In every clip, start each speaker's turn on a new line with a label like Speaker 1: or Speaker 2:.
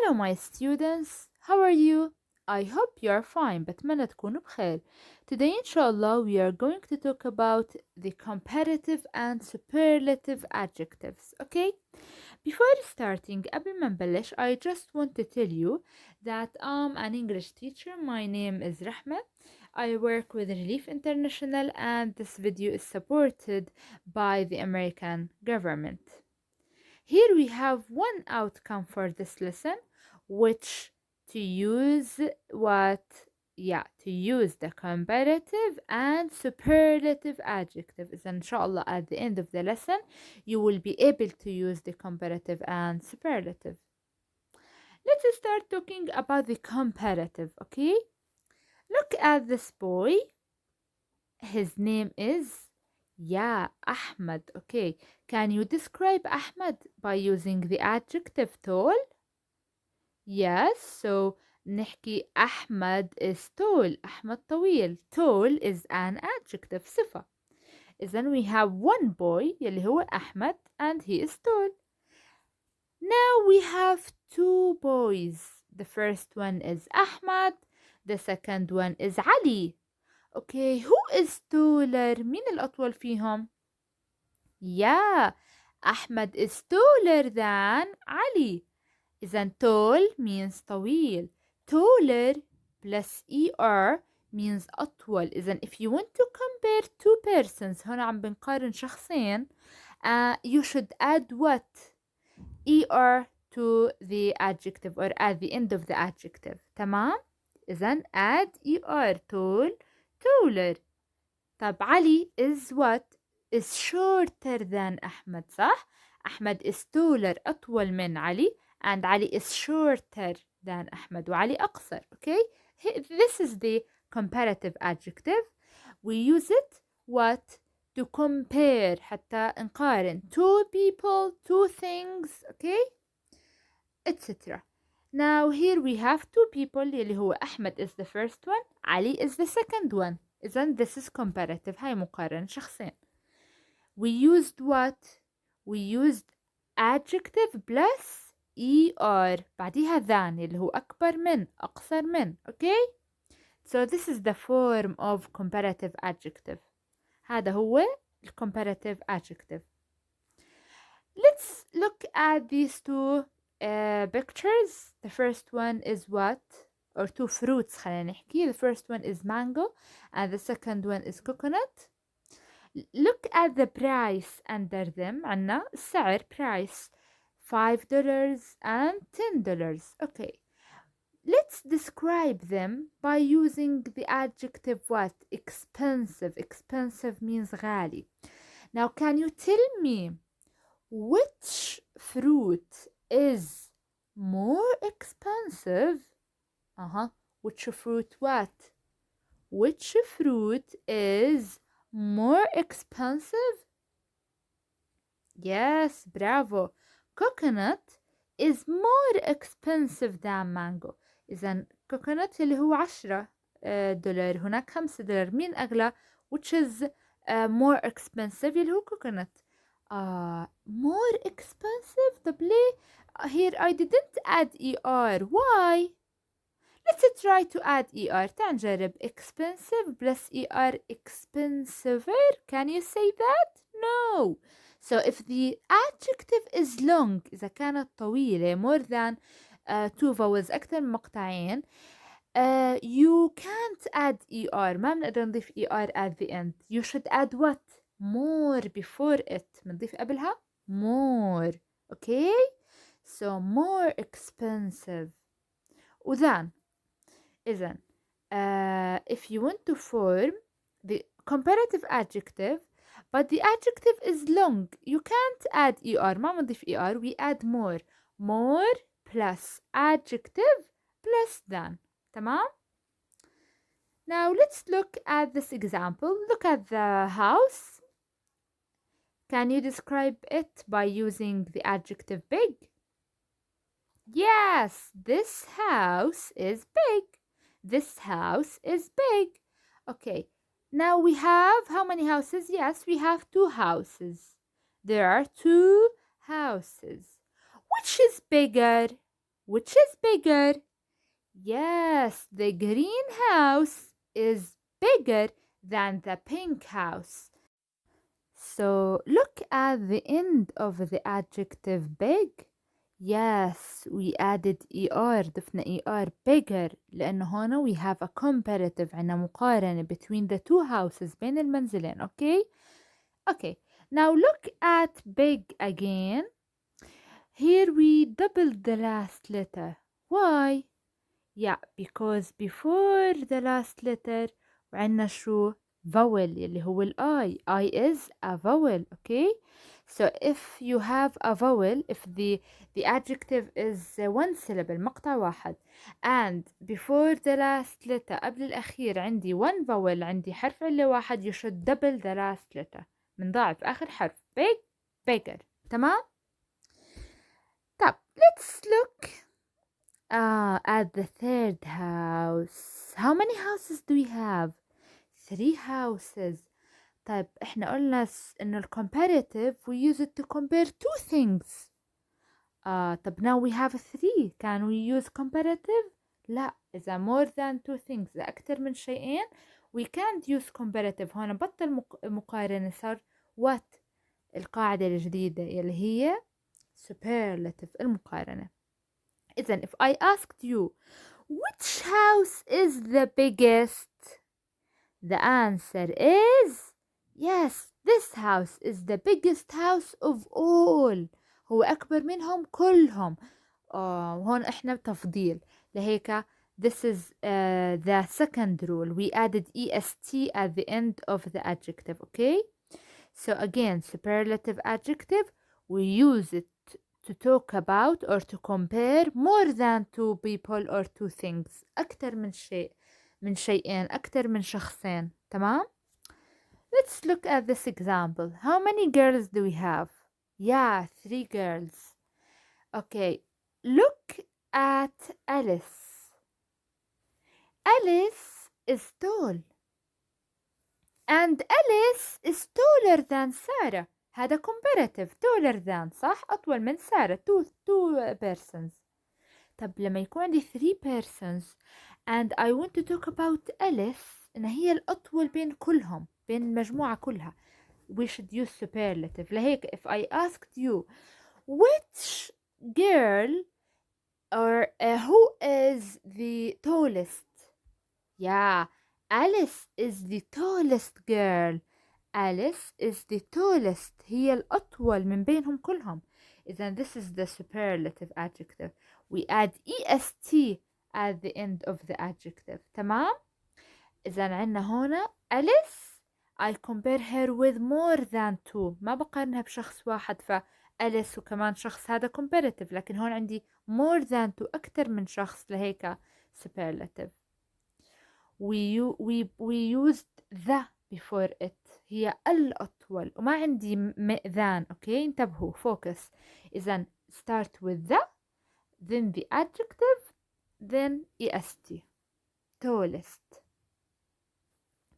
Speaker 1: Hello my students, how are you? I hope you are fine. بتمنى تكونوا بخير. Today inshallah we are going to talk about the comparative and superlative adjectives. Okay? Before starting, قبل ما نبلش, I just want to tell you that I'm an English teacher. My name is Rahma. I work with Relief International and this video is supported by the American government. Here we have one outcome for this lesson, which to use to use the comparative and superlative adjectives. Inshallah, at the end of the lesson, you will be able to use the comparative and superlative. Let's start talking about the comparative, okay? Look at this boy. His name is Ahmed. Okay, can you describe Ahmed by using the adjective tall? Yes, so نحكي أحمد is tall. أحمد طويل. Tall is an adjective صفة. إذن we have one boy يلي هو أحمد and he is tall. Now we have two boys. The first one is Ahmad. The second one is Ali. Okay, who is taller? مين الأطول فيهم؟ Ahmed is taller than Ali. إذن tall means طويل. Taller plus er means أطول. إذن if you want to compare two persons, هنا عم بنقارن شخصين, you should add what? er to the adjective or at the end of the adjective. تمام؟ إذن add er tall, taller. طب علي is what? Is shorter than أحمد, صح؟ أحمد is taller أطول من علي and Ali is shorter than أحمد وعلي أقصر. Okay? This is the comparative adjective. We use it what? To compare حتى نقارن two people, two things, okay? etc. Now here we have two people اللي هو أحمد is the first one, Ali is the second one. إذن this is comparative. هاي مقارنة شخصين. We used what? We used adjective plus er بعديها than اللي هو أكبر من أقصر من. Okay? So this is the form of comparative adjective. هذا هو comparative adjective. Let's look at these two pictures. The first one is what? Or two fruits خلينا نحكي. The first one is mango and the second one is coconut. Look at the price under them. عنا السعر price $5 and $10. Okay. Let's describe them by using the adjective what? Expensive. Expensive means غالي. Now can you tell me which fruit is more expensive? Which fruit what? Which fruit is more expensive? Yes, bravo. Coconut is more expensive than mango. إذن coconut اللي هو $10. هناك $5. مين أغلى? Which is more expensive اللي هو coconut. More expensive. طب ليه? Here I didn't add er. Why? Let's try to add er. تعال نجرب. Expensive plus er. Expensiver. Can you say that? No. So if the adjective is long, إذا كانت طويلة more than two vowels أكثر من مقطعين, you can't add er. ما بنقدر نضيف er at the end. You should add what? More before it. بنضيف قبلها more. Okay? So more expensive. وذن إذن if you want to form the comparative adjective but the adjective is long, you can't add er. ما بنضيف er. We add more. More plus adjective plus than. تمام? Now let's look at this example. Look at the house. Can you describe it by using the adjective big? Yes, this house is big. This house is big. Okay, now we have how many houses? Yes, we have two houses. There are two houses. Which is bigger? Which is bigger? Yes, the greenhouse is bigger than the pink house. So look at the end of the adjective big. Yes, we added ER, ضفنا ER bigger لأنه هنا we have a comparative عنا مقارنة between the two houses بين المنزلين. Okay, now look at big again. Here we doubled the last letter. Why? Yeah, because before the last letter عنا شو vowel اللي هو ال I is a vowel. Okay, so if you have a vowel, if the adjective is one syllable مقطع واحد, and before the last letter قبل الأخير عندي one vowel, عندي حرف علة واحد, you should double the last letter, بنضاعف آخر حرف. big, bigger. تمام. طب let's look at the third house. How many houses do we have? 3 houses. طيب احنا قلنا إنه comparative we use it to compare two things. طب now we have 3. Can we use comparative? لا. إذا more than two things, إذا أكتر من شيئين we can't use comparative. هنا بطل مقارنة, صار what؟ القاعدة الجديدة اللي هي superlative, المقارنة. إذن if I asked you which house is the biggest, the answer is yes, this house is the biggest house of all. هو أكبر منهم كلهم. هون إحنا تفضيل لهيك this is the second rule. We added est at the end of the adjective. Okay, so again superlative adjective, we use it to talk about or to compare more than two people or two things. أكتر من شيء, من شيئين, أكتر من شخصين. تمام. Let's look at this example. How many girls do we have? Yeah, 3 girls. Okay, look at Alice. Alice is tall. And Alice is taller than Sarah. هذا comparative. taller than, صح؟ أطول من سارة. two persons. طب لما يكون عندي 3 persons and I want to talk about Alice, إن هي الأطول بين كلهم, بين المجموعة كلها, we should use superlative. لهيك if I asked you which girl or who is the tallest? Yeah, Alice is the tallest girl. Alice is the tallest. هي الأطول من بينهم كلهم. إذن this is the superlative adjective. We add est at the end of the adjective. تمام؟ إذن عنا هنا Alice, I compare her with more than 2. ما بقارنها بشخص واحد, فأليس وكمان شخص, هذا comparative. لكن هون عندي more than 2, أكتر من شخص, لهيك superlative. we used the before it. هي الأطول وما عندي than. okay, انتبهوا, focus. إذن start with the, then the adjective, then est, tallest.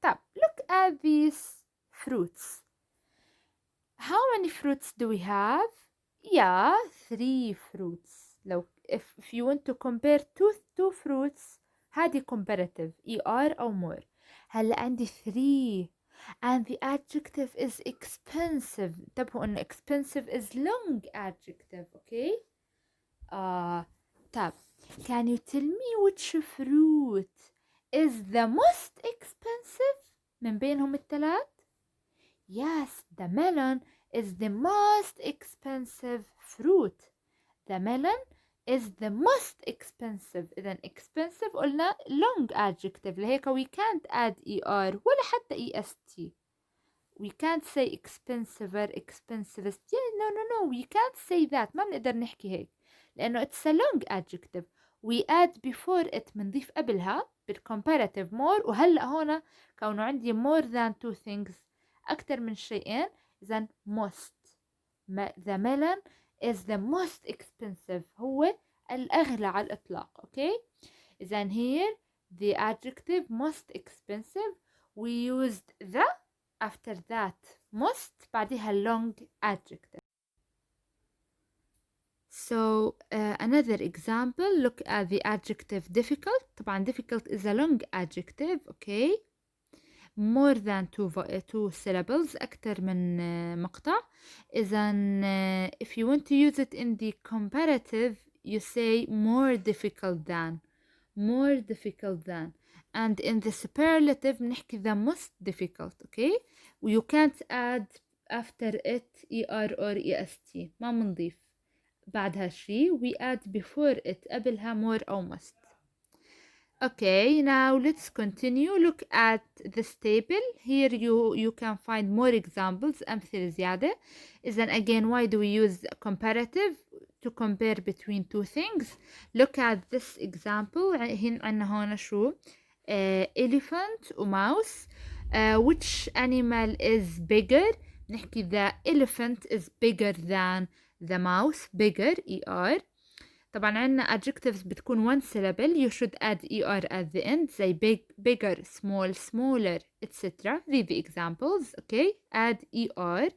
Speaker 1: طب look at these fruits. How many fruits do we have? Yeah, 3 fruits. لو if you want to compare two fruits, هذه comparative, ER أو more. هلا عندي 3 and the adjective is expensive. انتبهوا إنه expensive is long adjective. okay. طب can you tell me which fruit is the most expensive من بينهم الثلاث؟ Yes, the melon is the most expensive fruit. The melon is the most expensive. إذن expensive قلنا long adjective, لهيك we can't add ER ولا حتى EST. We can't say expensive or expensivest. Yeah, no, we can't say that. ما بنقدر نحكي هيك لأنه it's a long adjective. We add before it, بنضيف قبلها بالcomparative more. وهلأ هنا كونه عندي more than 2 things, أكتر من شيئين, إذن most. The melon is the most expensive. هو الأغلى على الإطلاق. okay. إذن here the adjective most expensive, we used the, after that most, بعدها long adjective. So another example, look at the adjective difficult. طبعا difficult is a long adjective, okay? more than two syllables أكتر من مقطع. إذن if you want to use it in the comparative you say more difficult than, more difficult than. And in the superlative نحكي the most difficult, okay? You can't add after it er or est. ما منضيف بعدها شي. We add before it قبلها more أو most. Okay, now let's continue. Look at this table. Here you can find more examples. أمثلة زيادة. Then again, why do we use comparative? To compare between two things. Look at this example. عندنا هون شو? Elephant و mouse. Which animal is bigger? نحكي the elephant is bigger than the mouse. Bigger, er. طبعا عندنا adjectives بتكون one syllable. You should add er at the end زي big, bigger, small, smaller, etc. Read the examples. Okay, add er.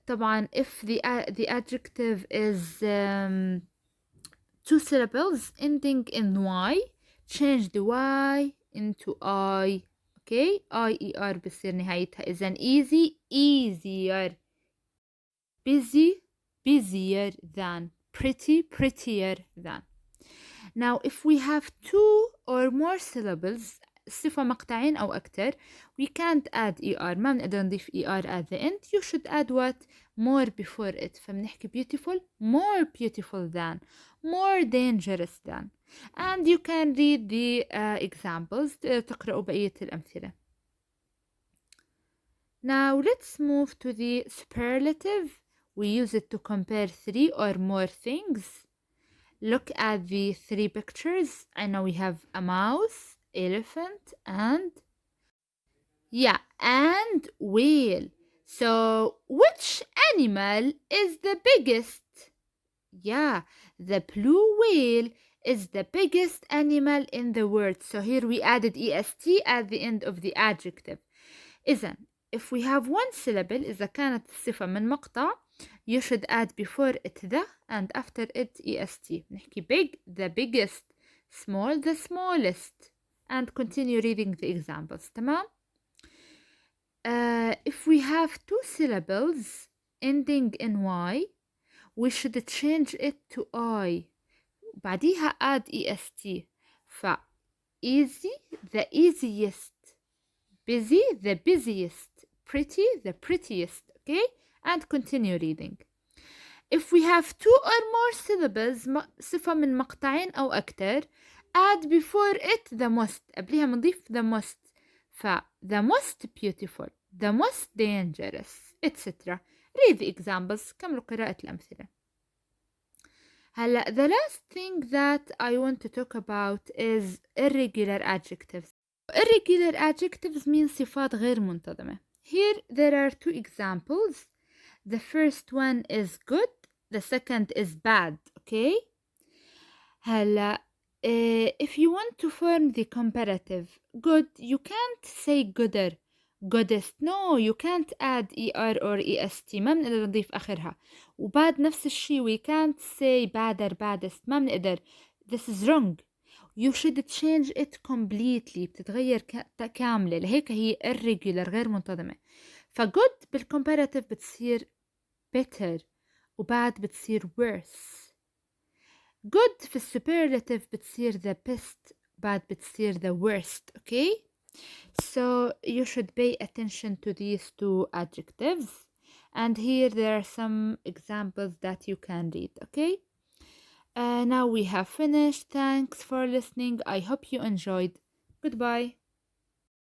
Speaker 1: طبعا if the adjective is two syllables ending in y, change the y into I. Okay, er بصير نهايتها. إذن easy, easier. Busy, busier than. Pretty, prettier than. Now if we have two or more syllables صفة مقطعين أو أكتر, we can't add er. ما بنقدر نضيف er at the end. You should add what? More before it. فبنحكي beautiful, more beautiful than, more dangerous than. And you can read the examples. تقرأوا بقية الأمثلة. Now let's move to the superlative. We use it to compare three or more things. Look at the three pictures. I know we have a mouse, elephant, and whale. So which animal is the biggest? Yeah, the blue whale is the biggest animal in the world. So here we added est at the end of the adjective. إذن if we have one syllable, إذا كانت الصفة من مقطع, you should add before it the and after it est. نحكي big, the biggest, small, the smallest. And continue reading the examples. تمام? If we have two syllables ending in y, we should change it to I. بعديها add est. ف easy, the easiest. Busy, the busiest. Pretty, the prettiest. Okay? And continue reading. If we have two or more syllables صفة من مقطعين أو أكتر, add before it the most. قبلها بنضيف the most. ف the most beautiful, the most dangerous, etc. Read the examples. كملوا قراءة الأمثلة. هلا the last thing that I want to talk about is irregular adjectives. Irregular adjectives mean صفات غير منتظمة. Here there are two examples. The first one is good, the second is bad, okay? هلا if you want to form the comparative, good, you can't say gooder, goodest. No, you can't add er or est. ما بنقدر نضيف آخرها. وبعد نفس الشي, we can't say badder, baddest. ما بنقدر. This is wrong. You should change it completely. بتتغير كاملة. لهيك هي irregular, غير منتظمة. فgood بالcomparative بتصير better وبعد بتصير worse. good في superlative بتصير the best بعد بتصير the worst. Okay? So you should pay attention to these two adjectives. And here there are some examples that you can read. Okay? Now we have finished. Thanks for listening. I hope you enjoyed. Goodbye.